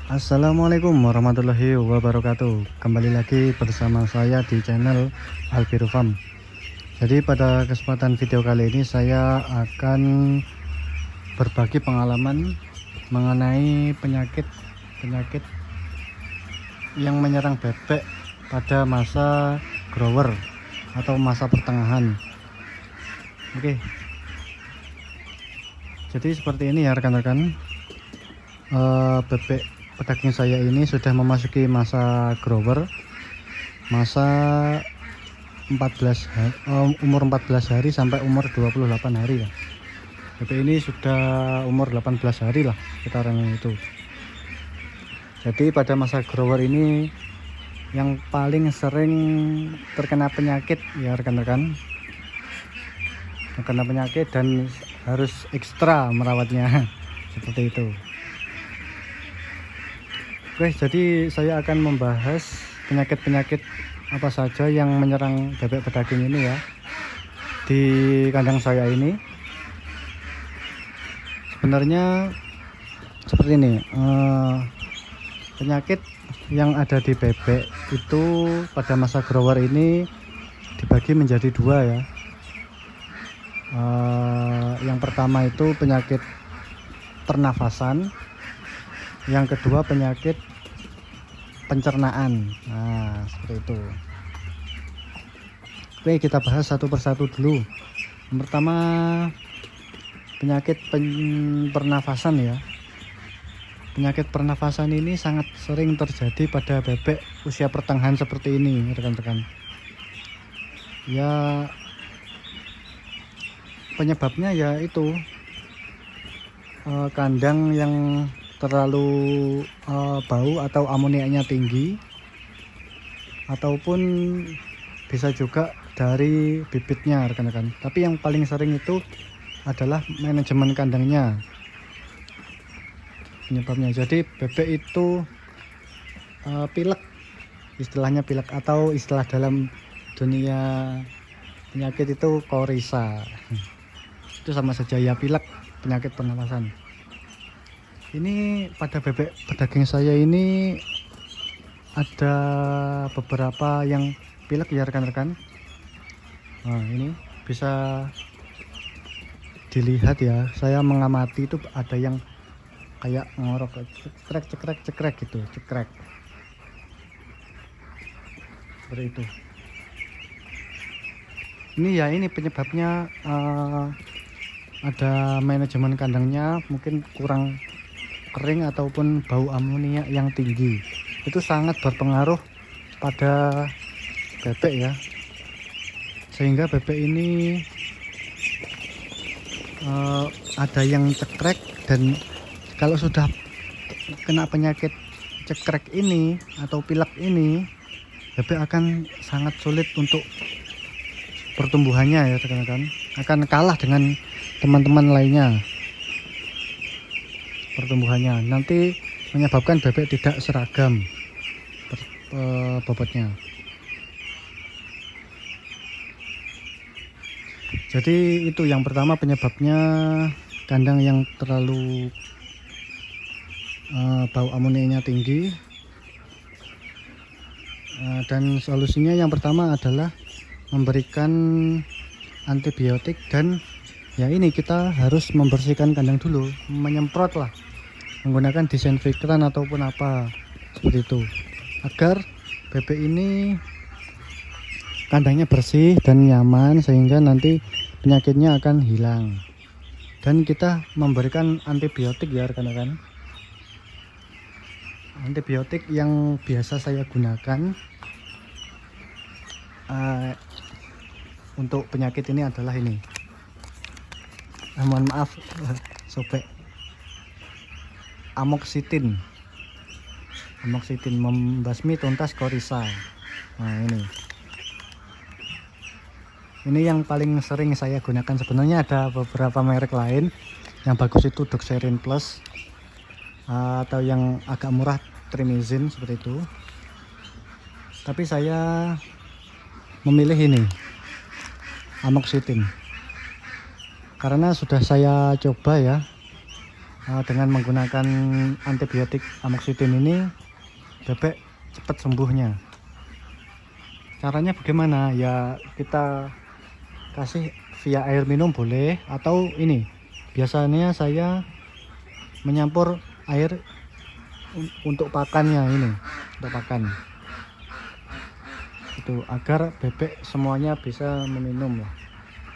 Assalamualaikum warahmatullahi wabarakatuh. Kembali lagi bersama saya di channel Albiru Farm. Jadi pada kesempatan video kali ini saya akan berbagi pengalaman mengenai penyakit yang menyerang bebek pada masa grower atau masa pertengahan. Oke. Jadi seperti ini ya rekan-rekan. Bebek pedaging saya ini sudah memasuki masa grower, masa umur 14 hari sampai umur 28 hari ya. Bebek ini sudah umur 18 hari lah sekitaran itu. Jadi pada masa grower ini yang paling sering terkena penyakit ya rekan-rekan, terkena penyakit dan harus ekstra merawatnya seperti itu. Oke, jadi saya akan membahas penyakit-penyakit apa saja yang menyerang bebek pedaging ini ya di kandang saya ini. Sebenarnya seperti ini, penyakit yang ada di bebek itu pada masa grower ini dibagi menjadi dua ya. Yang pertama itu penyakit pernafasan, yang kedua penyakit pencernaan. Nah, seperti itu. Oke, kita bahas satu persatu dulu. Yang pertama penyakit pernafasan ya. Penyakit pernafasan ini sangat sering terjadi pada bebek usia pertengahan seperti ini, rekan-rekan. Ya, penyebabnya ya itu kandang yang terlalu bau atau amoniaknya tinggi, ataupun bisa juga dari bibitnya rekan-rekan. Tapi yang paling sering itu adalah manajemen kandangnya penyebabnya. Jadi bebek itu pilek, istilahnya pilek, atau istilah dalam dunia penyakit itu korisa. Itu sama saja ya, pilek, penyakit pernafasan. Ini pada bebek pedaging saya ini ada beberapa yang pilek ya rekan-rekan. Nah, ini bisa dilihat ya, saya mengamati itu ada yang kayak ngorok, cekrek gitu, cekrek seperti itu. Ini ya, ini penyebabnya ada manajemen kandangnya mungkin kurang kering ataupun bau amoniak yang tinggi. Itu sangat berpengaruh pada bebek ya, sehingga bebek ini ada yang cekrek, dan kalau sudah kena penyakit cekrek ini atau pilek ini, bebek akan sangat sulit untuk pertumbuhannya ya rekan-rekan, akan kalah dengan teman-teman lainnya pertumbuhannya, nanti menyebabkan bebek tidak seragam bobotnya. Jadi itu yang pertama penyebabnya, kandang yang terlalu bau amoniaknya tinggi. Dan solusinya yang pertama adalah memberikan antibiotik, dan ya ini kita harus membersihkan kandang dulu, menyemprot lah menggunakan disinfektan ataupun apa seperti itu, agar bebek ini kandangnya bersih dan nyaman, sehingga nanti penyakitnya akan hilang. Dan kita memberikan antibiotik ya rekan-rekan. Antibiotik yang biasa saya gunakan untuk penyakit ini adalah ini, mohon maaf sobek, amoksitin membasmi tuntas korisa. Nah, ini yang paling sering saya gunakan. Sebenarnya ada beberapa merek lain yang bagus, itu Doxerin Plus, atau yang agak murah Trimizin seperti itu. Tapi saya memilih ini, amoksitin, karena sudah saya coba ya, dengan menggunakan antibiotik amoksitin ini bebek cepat sembuhnya. Caranya bagaimana? Ya kita kasih via air minum boleh, atau ini biasanya saya menyampur air untuk pakannya ini, untuk pakan itu, agar bebek semuanya bisa meminum lah,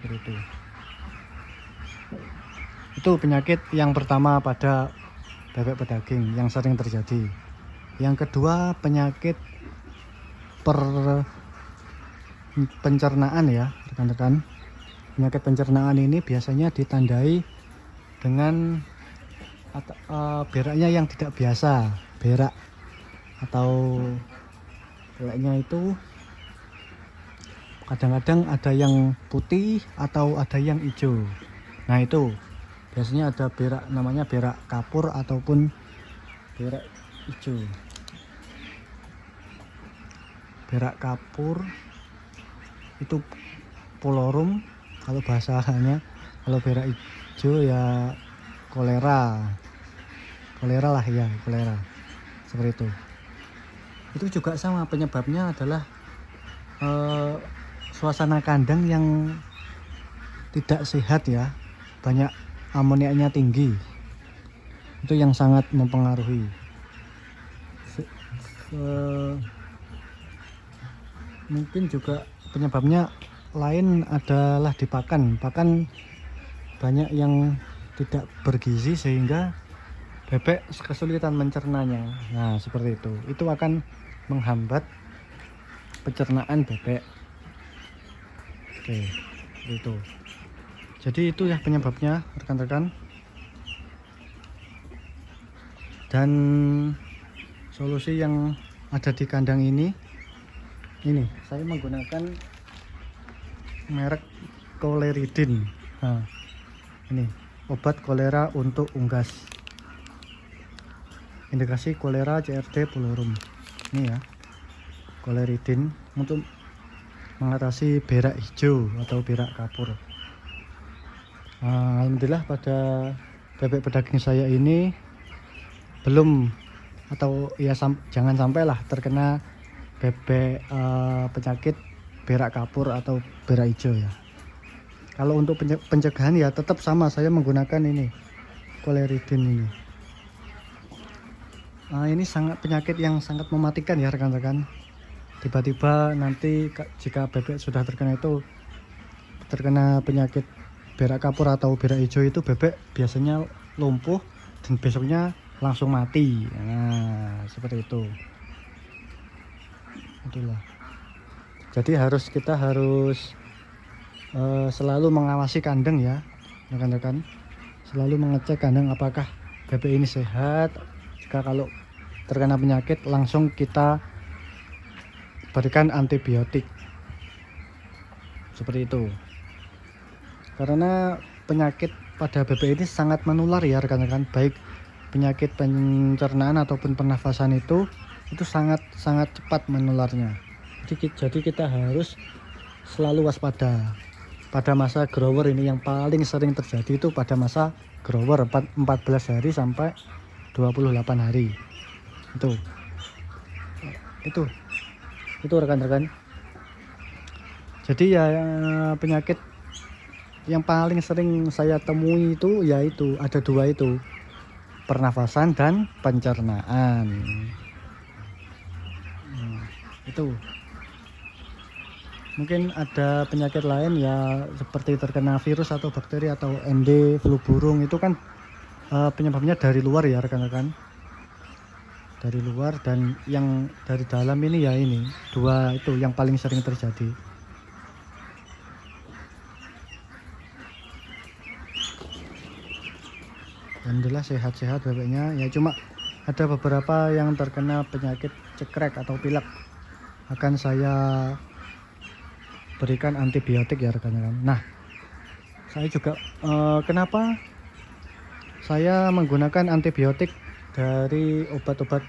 seperti itu penyakit yang pertama pada bebek pedaging yang sering terjadi. Yang kedua, penyakit pencernaan ya rekan-rekan. Penyakit pencernaan ini biasanya ditandai dengan beraknya yang tidak biasa, berak atau beraknya itu kadang-kadang ada yang putih atau ada yang hijau. Nah itu biasanya ada berak, namanya berak kapur ataupun berak hijau. Berak kapur itu pulorum kalau bahasanya, kalau berak hijau ya kolera lah ya, kolera seperti itu. Itu juga sama, penyebabnya adalah suasana kandang yang tidak sehat ya, banyak amoniaknya tinggi, itu yang sangat mempengaruhi. Mungkin juga penyebabnya lain adalah di pakan banyak yang tidak bergizi sehingga bebek kesulitan mencernanya. Nah seperti itu akan menghambat pencernaan bebek. Oke, itu. Jadi itu ya penyebabnya rekan-rekan. Dan solusi yang ada di kandang ini saya menggunakan merek Choleridin. Nah, ini obat kolera untuk unggas. Indikasi kolera CRD pulorum. Ini ya, Choleridin untuk mengatasi berak hijau atau berak kapur. Alhamdulillah pada bebek pedaging saya ini belum, atau ya jangan sampailah terkena bebek penyakit berak kapur atau berak hijau ya. Kalau untuk pencegahan ya tetap sama, saya menggunakan ini Choleridin ini. Ini penyakit yang sangat mematikan ya rekan-rekan. Tiba-tiba nanti jika bebek sudah terkena penyakit berak kapur atau berak hijau, itu bebek biasanya lumpuh dan besoknya langsung mati. Nah seperti itu. Itulah. Jadi kita harus selalu mengawasi kandang ya rekan-rekan. Selalu mengecek kandang apakah bebek ini sehat. Jika kalau terkena penyakit langsung kita berikan antibiotik, seperti itu. Karena penyakit pada bebek ini sangat menular ya rekan-rekan, baik penyakit pencernaan ataupun pernafasan itu sangat cepat menularnya. Jadi kita harus selalu waspada. Pada masa grower ini yang paling sering terjadi itu pada masa grower 14 hari sampai 28 hari. Itu rekan-rekan. Jadi ya penyakit yang paling sering saya temui itu yaitu ada dua, itu pernafasan dan pencernaan. Itu mungkin ada penyakit lain ya, seperti terkena virus atau bakteri atau MD, flu burung, itu kan penyebabnya dari luar ya rekan-rekan, dari luar. Dan yang dari dalam ini ya ini dua itu yang paling sering terjadi. Alhamdulillah sehat-sehat bebeknya ya, cuma ada beberapa yang terkena penyakit cekrek atau pilek, akan saya berikan antibiotik ya rekan-rekan. Nah saya juga kenapa saya menggunakan antibiotik dari obat-obat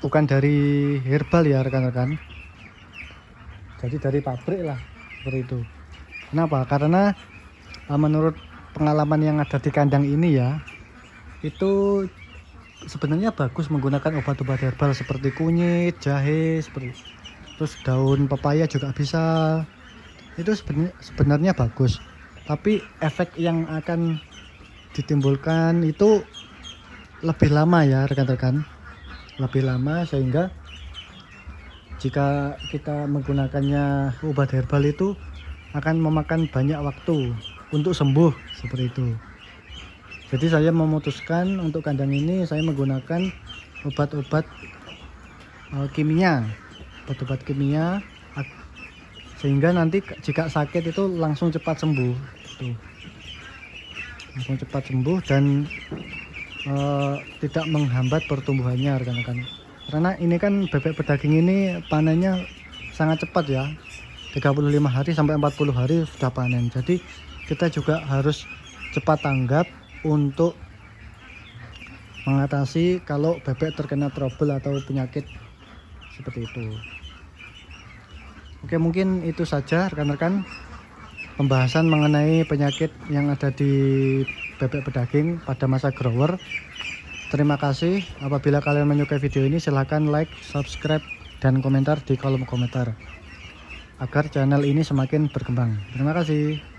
bukan dari herbal ya rekan-rekan, jadi dari pabrik lah, seperti itu. Kenapa? Karena menurut pengalaman yang ada di kandang ini ya, itu sebenarnya bagus menggunakan obat-obat herbal seperti kunyit, jahe, seperti terus daun pepaya juga bisa. Itu sebenarnya bagus. Tapi efek yang akan ditimbulkan itu lebih lama ya rekan-rekan. Lebih lama, sehingga jika kita menggunakannya obat herbal itu akan memakan banyak waktu untuk sembuh seperti itu. Jadi saya memutuskan untuk kandang ini saya menggunakan obat-obat kimia, obat-obat kimia, sehingga nanti jika sakit itu langsung cepat sembuh. Tuh. Langsung cepat sembuh dan tidak menghambat pertumbuhannya rekan-rekan. Karena ini kan bebek pedaging ini panennya sangat cepat ya, 35 hari sampai 40 hari sudah panen. Jadi kita juga harus cepat tanggap untuk mengatasi kalau bebek terkena trouble atau penyakit seperti itu. Oke, mungkin itu saja rekan-rekan pembahasan mengenai penyakit yang ada di bebek pedaging pada masa grower. Terima kasih. Apabila kalian menyukai video ini, silahkan like, subscribe, dan komentar di kolom komentar agar channel ini semakin berkembang. Terima kasih.